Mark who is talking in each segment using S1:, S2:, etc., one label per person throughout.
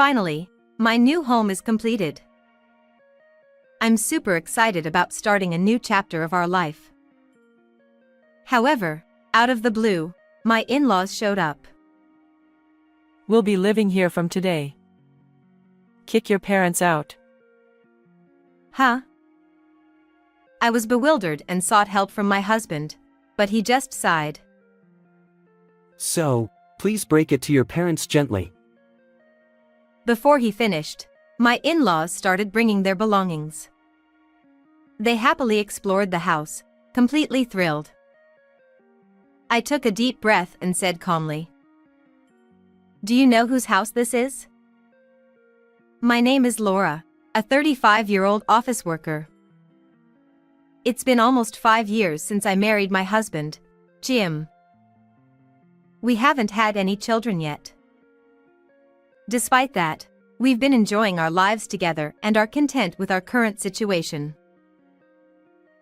S1: finally, my new home is completed. I'm super excited about starting a new chapter of our life. However, out of the blue, my in-laws showed up.
S2: We'll be living here from today. Kick your parents out.
S1: Huh? I was bewildered and sought help from my husband, but he just sighed.
S3: So, please break it to your parents gently.
S1: Before he finished, my in-laws started bringing their belongings. They happily explored the house, completely thrilled. I took a deep breath and said calmly, "Do you know whose house this is?" "My name is Laura, a 35-year-old office worker. It's been almost 5 years since I married my husband, Jim. We haven't had any children yet. Despite that, we've been enjoying our lives together and are content with our current situation.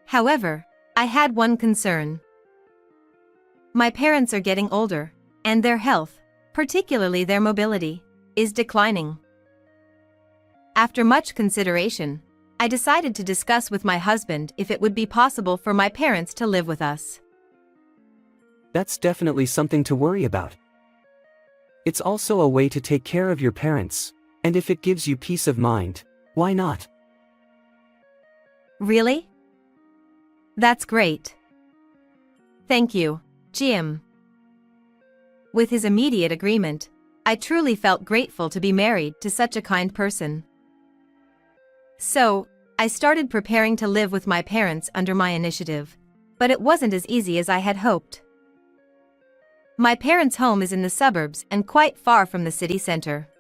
S1: However, I had one concern. My parents are getting older, and their health, particularly their mobility, is declining. After much consideration, I decided to discuss with my husband if it would be possible for my parents to live with us."
S3: That's definitely something to worry about. It's also a way to take care of your parents, and if it gives you peace of mind, why not?
S1: "Really? That's great. Thank you, Jim." With his immediate agreement, I truly felt grateful to be married to such a kind person. So, I started preparing to live with my parents under my initiative, but it wasn't as easy as I had hoped. My parents' home is in the suburbs and quite far from the city center.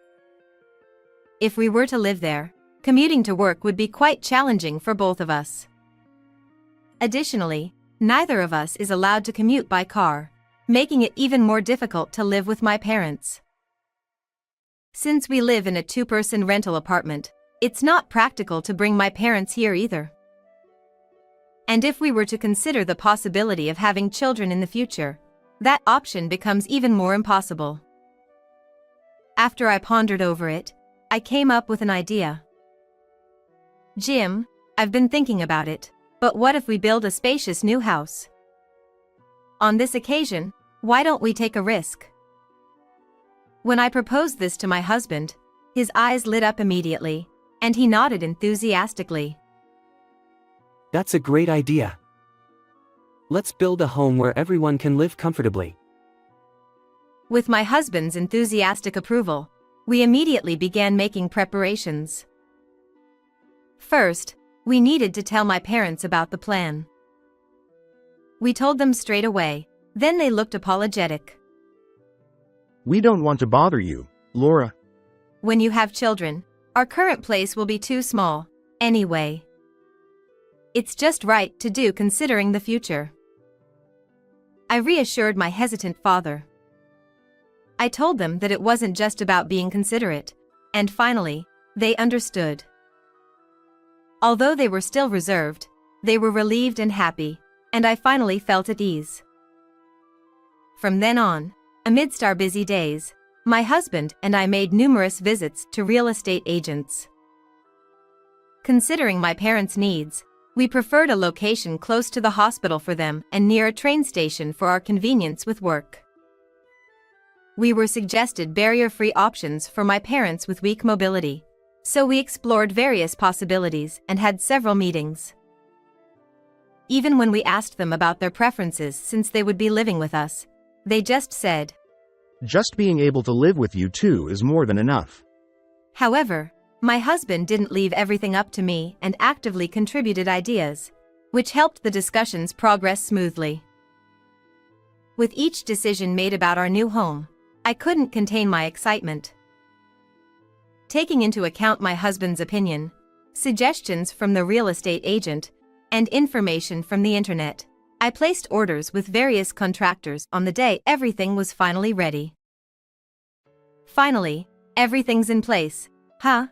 S1: If we were to live there, commuting to work would be quite challenging for both of us. Additionally, neither of us is allowed to commute by car, making it even more difficult to live with my parents. Since we live in a two-person rental apartment, it's not practical to bring my parents here either. And if we were to consider the possibility of having children in the future, that option becomes even more impossible. After I pondered over it, I came up with an idea. "Jim, I've been thinking about it, but what if we build a spacious new house? On this occasion, why don't we take a risk?" When I proposed this to my husband, his eyes lit up immediately, and he nodded enthusiastically.
S3: That's a great idea. Let's build a home where everyone can live comfortably.
S1: With my husband's enthusiastic approval, we immediately began making preparations. First, we needed to tell my parents about the plan. We told them straight away, then they looked apologetic.
S4: "We don't want to bother you, Laura."
S1: "When you have children, our current place will be too small, anyway. It's just right to do considering the future." I reassured my hesitant father. I told them that it wasn't just about being considerate, and finally, they understood. Although they were still reserved, they were relieved and happy, and I finally felt at ease. From then on, amidst our busy days, my husband and I made numerous visits to real estate agents. Considering my parents' needs, we preferred a location close to the hospital for them and near a train station for our convenience with work. We were suggested barrier-free options for my parents with weak mobility, so we explored various possibilities and had several meetings. Even when we asked them about their preferences since they would be living with us, they just said,
S4: "Just being able to live with you two is more than enough."
S1: However, my husband didn't leave everything up to me and actively contributed ideas, which helped the discussions progress smoothly. With each decision made about our new home, I couldn't contain my excitement. Taking into account my husband's opinion, suggestions from the real estate agent, and information from the internet, I placed orders with various contractors on the day everything was finally ready. Finally, everything's in place, huh?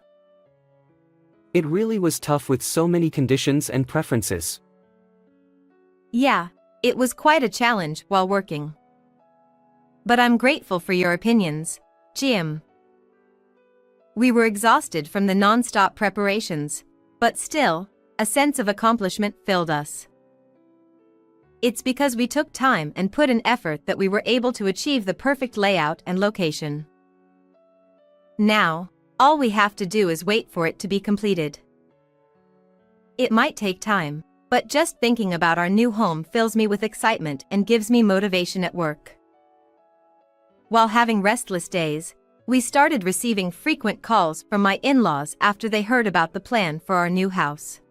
S3: It really was tough with so many conditions and preferences.
S1: Yeah, it was quite a challenge while working. But I'm grateful for your opinions, Jim. We were exhausted from the non-stop preparations, but still, a sense of accomplishment filled us. It's because we took time and put in effort that we were able to achieve the perfect layout and location. Now, all we have to do is wait for it to be completed. It might take time, but just thinking about our new home fills me with excitement and gives me motivation at work. While having restless days, we started receiving frequent calls from my in-laws after they heard about the plan for our new house.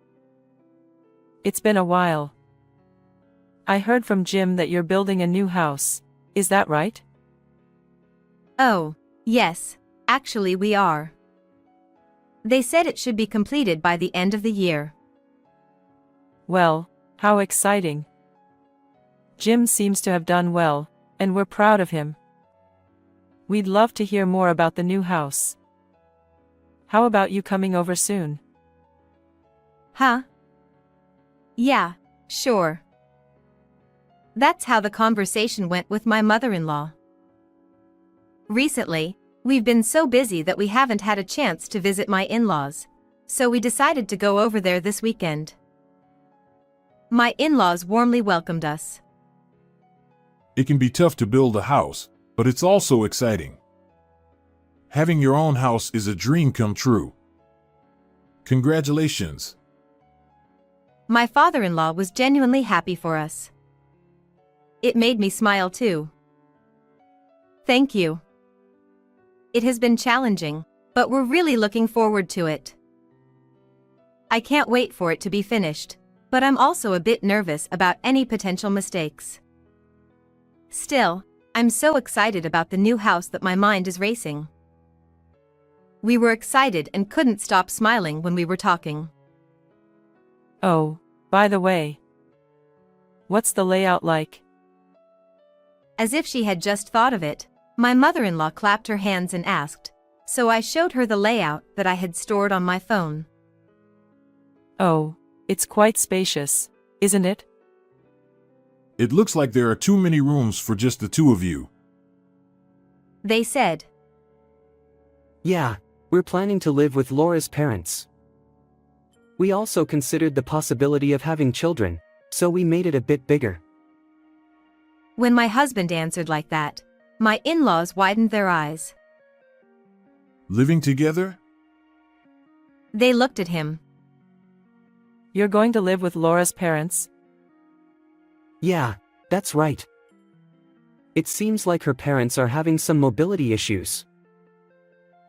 S2: It's been a while. I heard from Jim that you're building a new house. Is that right?
S1: Oh, yes, actually we are. They said it should be completed by the end of the year.
S2: Well, how exciting. Jim seems to have done well, and we're proud of him. We'd love to hear more about the new house. How about you coming over soon?
S1: Huh? Yeah, sure. That's how the conversation went with my mother-in-law. Recently, we've been so busy that we haven't had a chance to visit my in-laws, so we decided to go over there this weekend. My in-laws warmly welcomed us.
S5: It can be tough to build a house, but it's also exciting. Having your own house is a dream come true. Congratulations.
S1: My father-in-law was genuinely happy for us. It made me smile too. Thank you. It has been challenging, but we're really looking forward to it. I can't wait for it to be finished, but I'm also a bit nervous about any potential mistakes. Still, I'm so excited about the new house that my mind is racing. We were excited and couldn't stop smiling when we were talking.
S2: Oh, by the way. What's the layout like?
S1: As if she had just thought of it, my mother-in-law clapped her hands and asked, so I showed her the layout that I had stored on my phone.
S2: Oh, it's quite spacious, isn't it?
S5: It looks like there are too many rooms for just the two of you.
S1: They said.
S3: Yeah, we're planning to live with Laura's parents. We also considered the possibility of having children, so we made it a bit bigger.
S1: When my husband answered like that, my in-laws widened their eyes.
S5: Living together?
S1: They looked at him.
S2: You're going to live with Laura's parents?
S3: Yeah, that's right. It seems like her parents are having some mobility issues.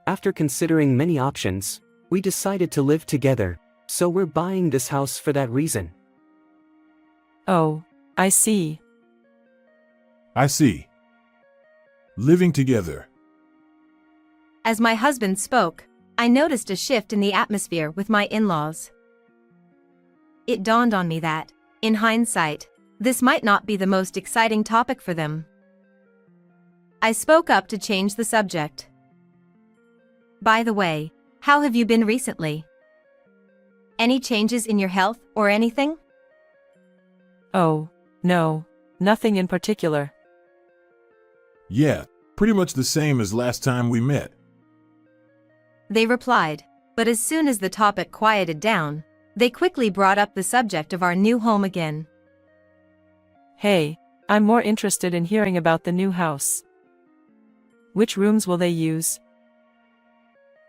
S3: After considering many options, we decided to live together, so we're buying this house for that reason.
S2: Oh, I see.
S5: I see. Living together.
S1: As my husband spoke, I noticed a shift in the atmosphere with my in-laws. It dawned on me that, in hindsight, this might not be the most exciting topic for them. I spoke up to change the subject. By the way, how have you been recently? Any changes in your health or anything?
S2: Oh, no, nothing in particular.
S5: Yeah, pretty much the same as last time we met.
S1: They replied, but as soon as the topic quieted down, they quickly brought up the subject of our new home again.
S2: Hey, I'm more interested in hearing about the new house. Which rooms will they use?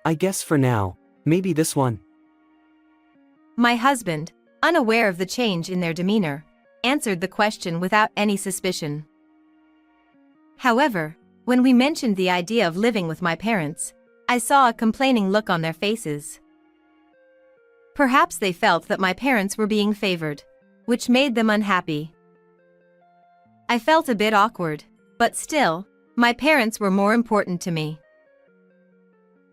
S3: I guess for now, maybe this one.
S1: My husband, unaware of the change in their demeanor, answered the question without any suspicion. However, when we mentioned the idea of living with my parents, I saw a complaining look on their faces. Perhaps they felt that my parents were being favored, which made them unhappy. I felt a bit awkward, but still, my parents were more important to me.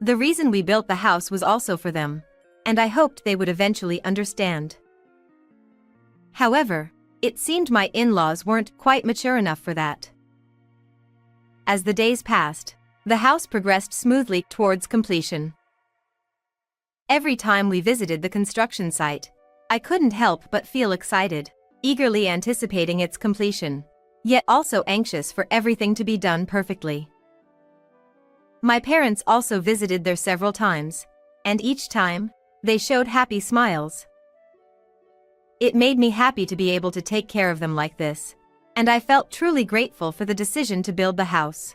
S1: The reason we built the house was also for them, and I hoped they would eventually understand. However, it seemed my in-laws weren't quite mature enough for that. As the days passed, the house progressed smoothly towards completion. Every time we visited the construction site, I couldn't help but feel excited, eagerly anticipating its completion, yet also anxious for everything to be done perfectly. My parents also visited there several times, and each time, they showed happy smiles. It made me happy to be able to take care of them like this, and I felt truly grateful for the decision to build the house.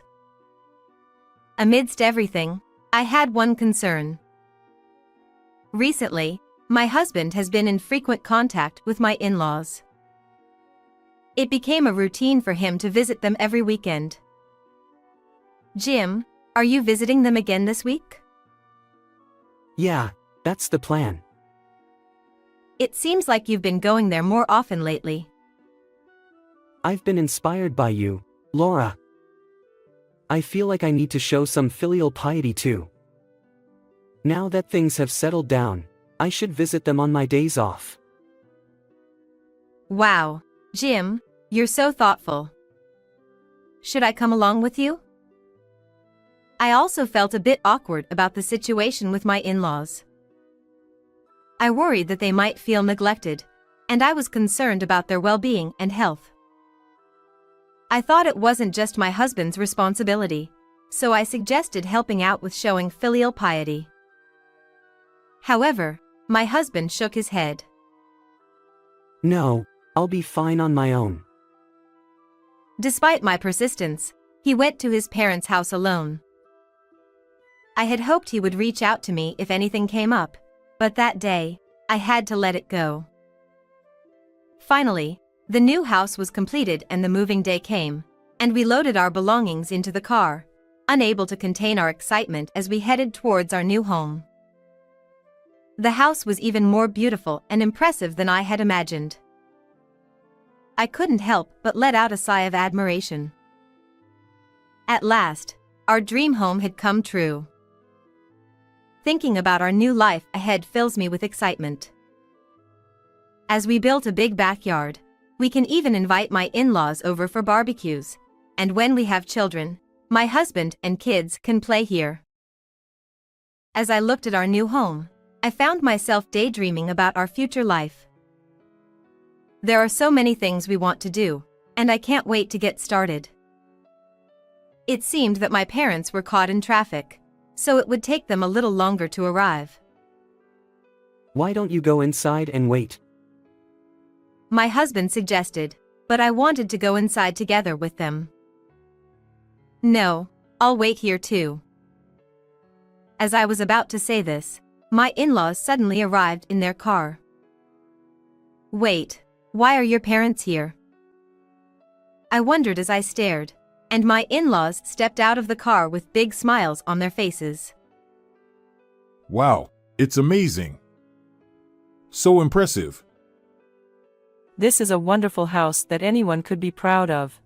S1: Amidst everything, I had one concern. Recently, my husband has been in frequent contact with my in-laws. It became a routine for him to visit them every weekend. Jim, are you visiting them again this week?
S3: Yeah, that's the plan.
S1: It seems like you've been going there more often lately.
S3: I've been inspired by you, Laura. I feel like I need to show some filial piety too. Now that things have settled down, I should visit them on my days off.
S1: Wow, Jim, you're so thoughtful. Should I come along with you? I also felt a bit awkward about the situation with my in-laws. I worried that they might feel neglected, and I was concerned about their well-being and health. I thought it wasn't just my husband's responsibility, so I suggested helping out with showing filial piety. However, my husband shook his head.
S3: No, I'll be fine on my own.
S1: Despite my persistence, he went to his parents' house alone. I had hoped he would reach out to me if anything came up, but that day, I had to let it go. Finally, the new house was completed and the moving day came, and we loaded our belongings into the car, unable to contain our excitement as we headed towards our new home. The house was even more beautiful and impressive than I had imagined. I couldn't help but let out a sigh of admiration. At last, our dream home had come true. Thinking about our new life ahead fills me with excitement. As we built a big backyard, we can even invite my in-laws over for barbecues, and when we have children, my husband and kids can play here. As I looked at our new home, I found myself daydreaming about our future life. There are so many things we want to do, and I can't wait to get started. It seemed that my parents were caught in traffic, so it would take them a little longer to arrive.
S3: Why don't you go inside and wait?
S1: My husband suggested, but I wanted to go inside together with them. No, I'll wait here too. As I was about to say this, my in-laws suddenly arrived in their car. Wait, why are your parents here? I wondered as I stared, and my in-laws stepped out of the car with big smiles on their faces.
S5: Wow, it's amazing. So impressive.
S2: This is a wonderful house that anyone could be proud of.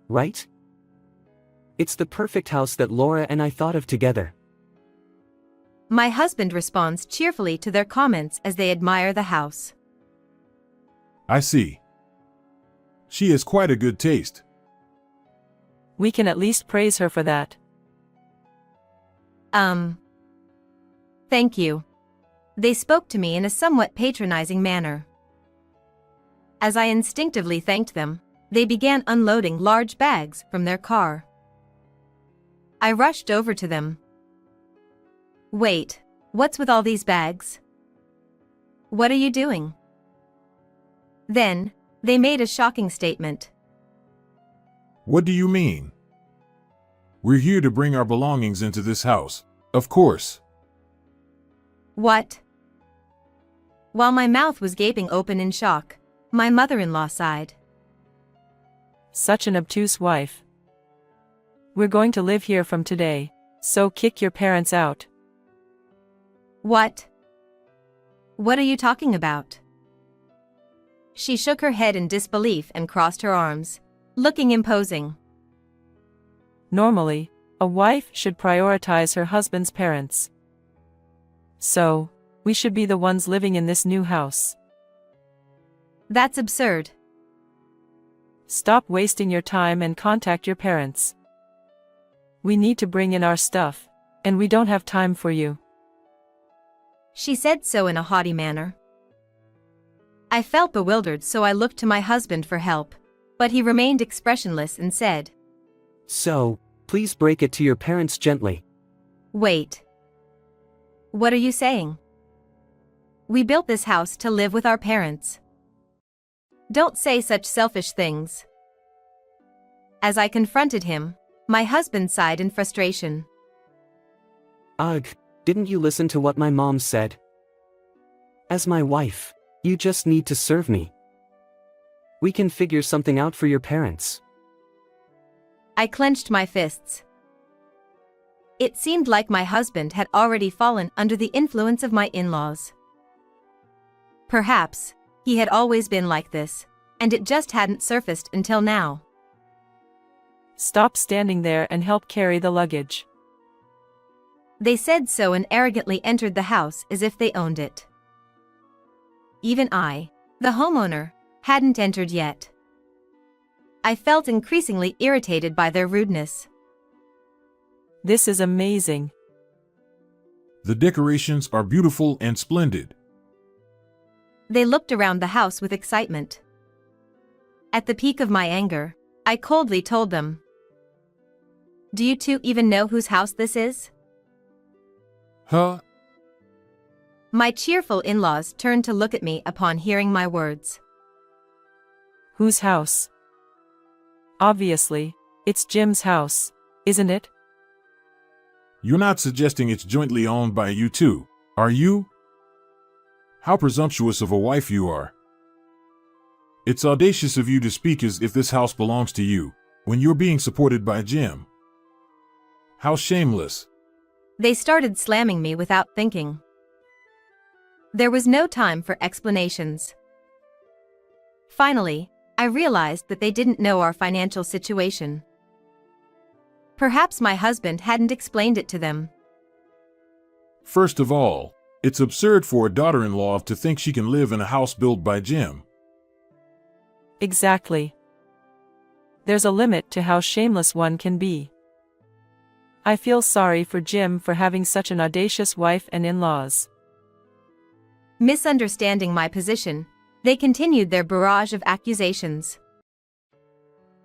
S3: Right? It's the perfect house that Laura and I thought of together.
S1: My husband responds cheerfully to their comments as they admire the house.
S5: I see. She has quite a good taste.
S2: We can at least praise her for that.
S1: Thank you. They spoke to me in a somewhat patronizing manner. As I instinctively thanked them, they began unloading large bags from their car. I rushed over to them. Wait, what's with all these bags? What are you doing? Then, they made a shocking statement.
S5: What do you mean? We're here to bring our belongings into this house, of course.
S1: What? While my mouth was gaping open in shock, my mother-in-law sighed.
S2: Such an obtuse wife. We're going to live here from today, so kick your parents out.
S1: What? What are you talking about? She shook her head in disbelief and crossed her arms, looking imposing.
S2: Normally, a wife should prioritize her husband's parents. So, we should be the ones living in this new house.
S1: That's absurd.
S2: Stop wasting your time and contact your parents. We need to bring in our stuff, and we don't have time for you.
S1: She said so in a haughty manner. I felt bewildered, so I looked to my husband for help, but he remained expressionless and said,
S3: So, Please break it to your parents gently.
S1: Wait. What are you saying? We built this house to live with our parents. Don't say such selfish things. As I confronted him, my husband sighed in frustration.
S3: Ugh, didn't you listen to what my mom said? As my wife, you just need to serve me. We can figure something out for your parents.
S1: I clenched my fists. It seemed like my husband had already fallen under the influence of my in-laws. Perhaps, he had always been like this, and it just hadn't surfaced until now.
S2: Stop standing there and help carry the luggage.
S1: They said so and arrogantly entered the house as if they owned it. Even I, the homeowner, hadn't entered yet. I felt increasingly irritated by their rudeness.
S2: This is amazing.
S5: The decorations are beautiful and splendid.
S1: They looked around the house with excitement. At the peak of my anger, I coldly told them, "Do you two even know whose house this is?"
S5: Huh?
S1: My cheerful in-laws turned to look at me upon hearing my words.
S2: Whose house? Obviously, it's Jim's house, isn't it?
S5: You're not suggesting it's jointly owned by you two, are you? How presumptuous of a wife you are. It's audacious of you to speak as if this house belongs to you, when you're being supported by Jim. How shameless.
S1: They started slamming me without thinking. There was no time for explanations. Finally, I realized that they didn't know our financial situation. Perhaps my husband hadn't explained it to them.
S5: First of all, it's absurd for a daughter-in-law to think she can live in a house built by Jim.
S2: Exactly. There's a limit to how shameless one can be. I feel sorry for Jim for having such an audacious wife and in-laws.
S1: Misunderstanding my position, they continued their barrage of accusations.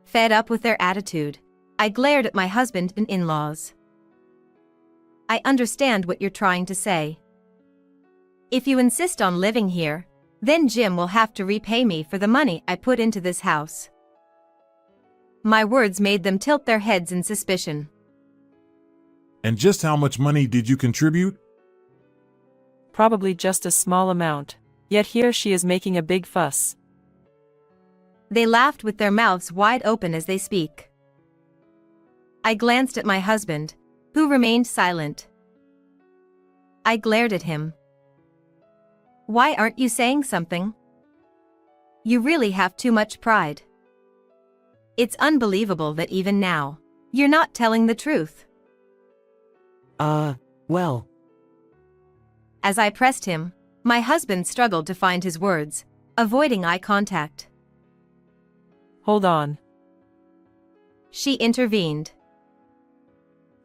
S1: Fed up with their attitude, I glared at my husband and in-laws. I understand what you're trying to say. If you insist on living here, then Jim will have to repay me for the money I put into this house. My words made them tilt their heads in suspicion.
S5: And just how much money did you contribute?
S2: Probably just a small amount, yet here she is making a big fuss.
S1: They laughed with their mouths wide open as they speak. I glanced at my husband, who remained silent. I glared at him. Why aren't you saying something? You really have too much pride. It's unbelievable that even now, you're not telling the truth.
S3: Well.
S1: As I pressed him, my husband struggled to find his words, avoiding eye contact.
S2: Hold on.
S1: She intervened.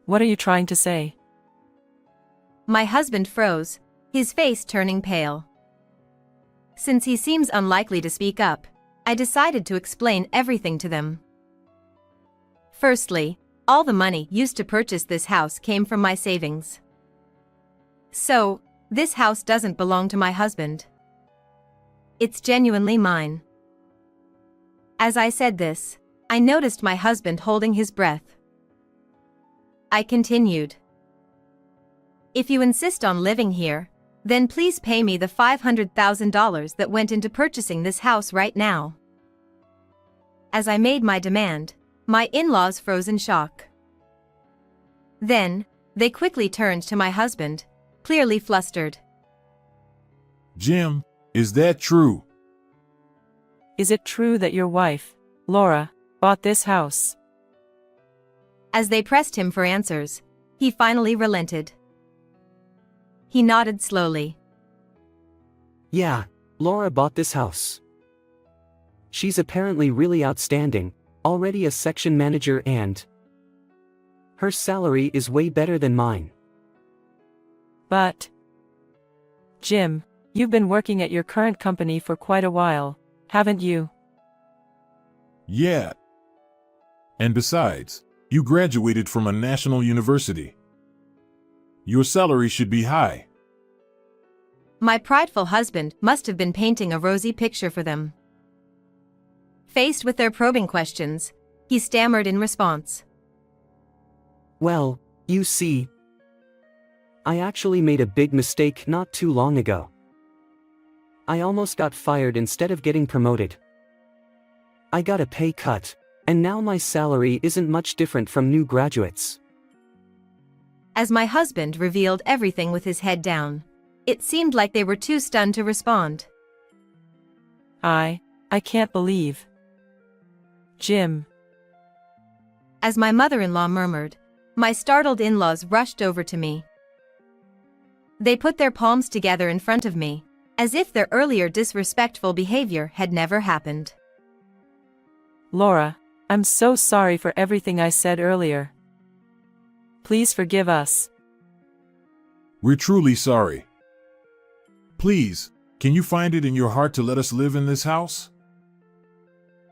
S2: What are you trying to say?
S1: My husband froze, his face turning pale. Since he seems unlikely to speak up, I decided to explain everything to them. Firstly, all the money used to purchase this house came from my savings. So, this house doesn't belong to my husband. It's genuinely mine. As I said this, I noticed my husband holding his breath. I continued. If you insist on living here, then please pay me the $500,000 that went into purchasing this house right now. As I made my demand, my in-laws froze in shock. Then, they quickly turned to my husband, clearly flustered.
S5: Jim, is that true?
S2: Is it true that your wife, Laura, bought this house?
S1: As they pressed him for answers, he finally relented. He nodded slowly.
S3: Yeah, Laura bought this house. She's apparently really outstanding, already a section manager, and her salary is way better than mine.
S2: But, Jim, you've been working at your current company for quite a while, haven't you?
S5: Yeah. And besides, You graduated from a national university. Your salary should be high.
S1: My prideful husband must have been painting a rosy picture for them. Faced with their probing questions, he stammered in response.
S3: Well, you see, I actually made a big mistake not too long ago. I almost got fired instead of getting promoted. I got a pay cut, and now my salary isn't much different from new graduates.
S1: As my husband revealed everything with his head down, it seemed like they were too stunned to respond.
S2: I can't believe. Jim.
S1: As my mother-in-law murmured, my startled in-laws rushed over to me. They put their palms together in front of me, as if their earlier disrespectful behavior had never happened.
S2: Laura, I'm so sorry for everything I said earlier. Please forgive us.
S5: We're truly sorry. Please, can you find it in your heart to let us live in this house?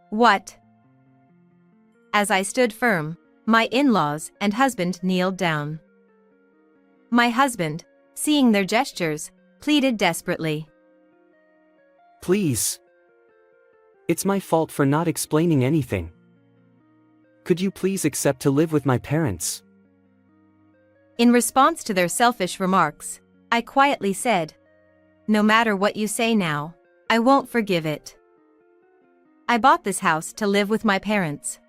S1: What? As I stood firm, my in-laws and husband kneeled down. My husband, seeing their gestures, pleaded desperately.
S3: Please. It's my fault for not explaining anything. Could you please accept to live with my parents?
S1: In response to their selfish remarks, I quietly said, "No matter what you say now, I won't forgive it. I bought this house to live with my parents.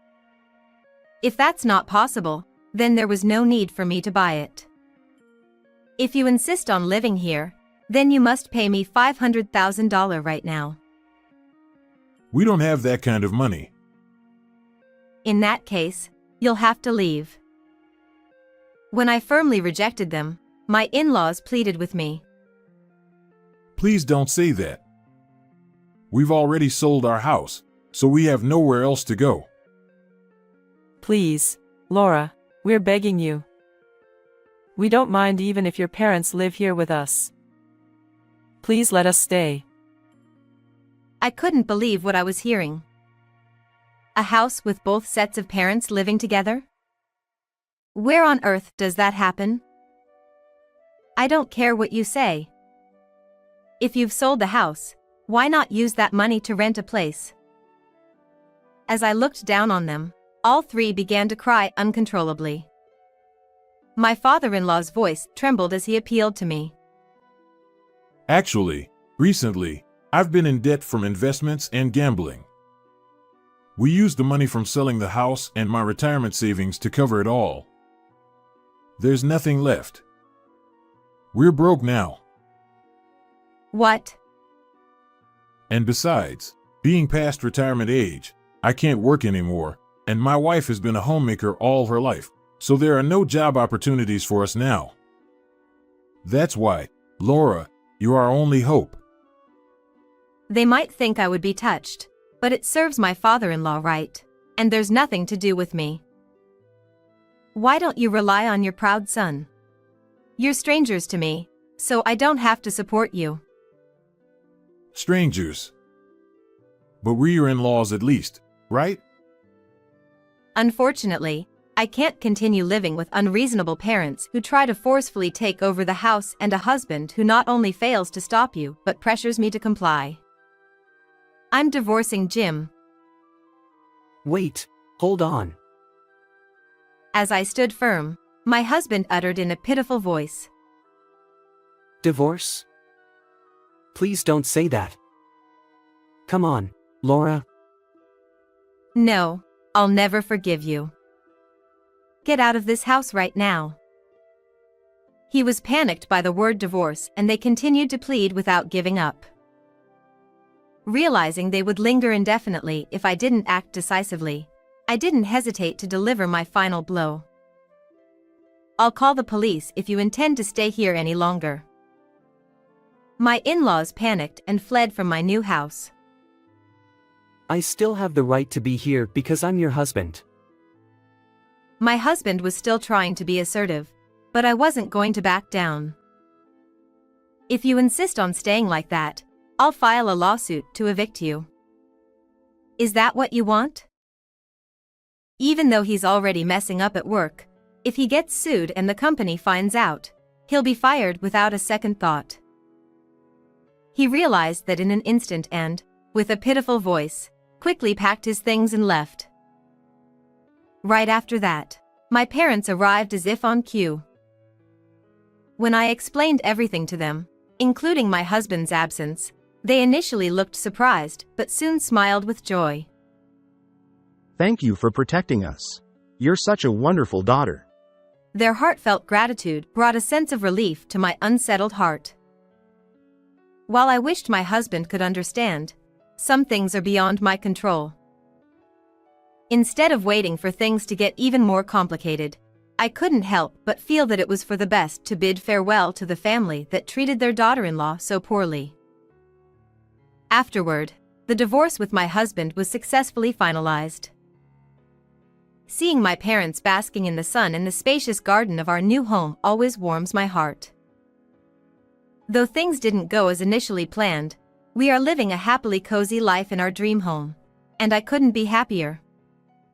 S1: If that's not possible, then there was no need for me to buy it. If you insist on living here, then you must pay me $500,000 right now."
S5: We don't have that kind of money.
S1: In that case, you'll have to leave. When I firmly rejected them, my in-laws pleaded with me.
S5: Please don't say that. We've already sold our house, so we have nowhere else to go.
S2: Please, Laura, we're begging you. We don't mind even if your parents live here with us. Please let us stay.
S1: I couldn't believe what I was hearing. A house with both sets of parents living together? Where on earth does that happen? I don't care what you say. If you've sold the house, why not use that money to rent a place? As I looked down on them, all three began to cry uncontrollably. My father-in-law's voice trembled as he appealed to me.
S5: Actually, recently, I've been in debt from investments and gambling. We used the money from selling the house and my retirement savings to cover it all. There's nothing left. We're broke now.
S1: What?
S5: And besides, being past retirement age, I can't work anymore, and my wife has been a homemaker all her life, so there are no job opportunities for us now. That's why, Laura, you're our only hope.
S1: They might think I would be touched, but it serves my father-in-law right, and there's nothing to do with me. Why don't you rely on your proud son? You're strangers to me, so I don't have to support you.
S5: Strangers. But we're your in-laws at least, right?
S1: Unfortunately, I can't continue living with unreasonable parents who try to forcefully take over the house and a husband who not only fails to stop you but pressures me to comply. I'm divorcing Jim.
S3: Wait, hold on.
S1: As I stood firm, my husband uttered in a pitiful voice.
S3: Divorce? Please don't say that. Come on, Laura.
S1: No, I'll never forgive you. Get out of this house right now. He was panicked by the word divorce, and they continued to plead without giving up. Realizing they would linger indefinitely if I didn't act decisively, I didn't hesitate to deliver my final blow. I'll call the police if you intend to stay here any longer. My in-laws panicked and fled from my new house.
S3: I still have the right to be here because I'm your husband.
S1: My husband was still trying to be assertive, but I wasn't going to back down. If you insist on staying like that, I'll file a lawsuit to evict you. Is that what you want? Even though he's already messing up at work, if he gets sued and the company finds out, he'll be fired without a second thought. He realized that in an instant and, with a pitiful voice, quickly packed his things and left. Right after that, my parents arrived as if on cue. When I explained everything to them, including my husband's absence, they initially looked surprised but soon smiled with joy.
S4: Thank you for protecting us. You're such a wonderful daughter.
S1: Their heartfelt gratitude brought a sense of relief to my unsettled heart. While I wished my husband could understand, some things are beyond my control. Instead of waiting for things to get even more complicated, I couldn't help but feel that it was for the best to bid farewell to the family that treated their daughter-in-law so poorly. Afterward, the divorce with my husband was successfully finalized. Seeing my parents basking in the sun in the spacious garden of our new home always warms my heart. Though things didn't go as initially planned, we are living a happily cozy life in our dream home, and I couldn't be happier.